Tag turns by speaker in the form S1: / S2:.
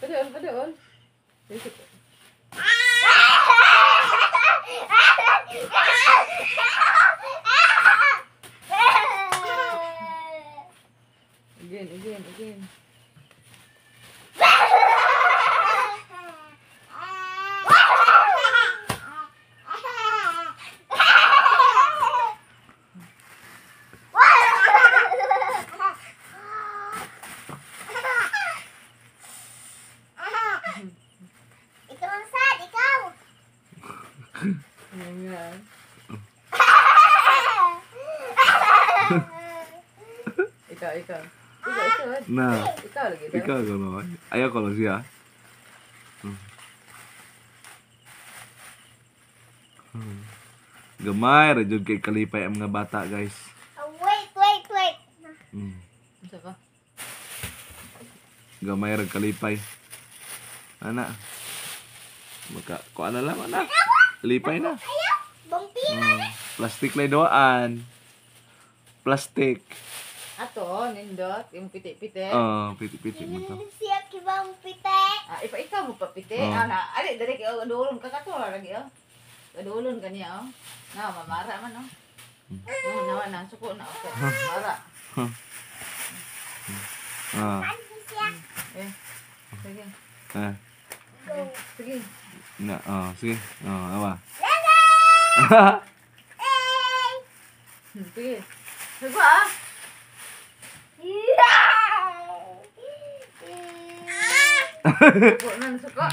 S1: Padol. Again. Ayan. Ikaw.
S2: Nah,
S1: Ikaw lagi daw.
S2: ikaw kalau ayaw kalau siya. Gamay ra jud kay kalipay ang mga bata, guys.
S3: Wait.
S1: Unsa ka?
S2: Gamay ra kalipay. Ana. Maka ko ana lang ana. Lipay na. Plastik lay doan. Plastik.
S1: Ato, nindot, yung piti-piti.
S2: Piti-piti mo to.
S3: Siap kibang pite.
S1: Ikaw mo pa piti.
S2: Oh.
S1: Ali, dari kayo, adulon ka katola lagi, oh. Adulon ka niya, oh. Na, mamara man, oh. Nawa na, suko na, okay. Mara. Sige. Sige.
S2: Na, sige. Awa.
S1: Sige. Sige, ah. Suko na, suko.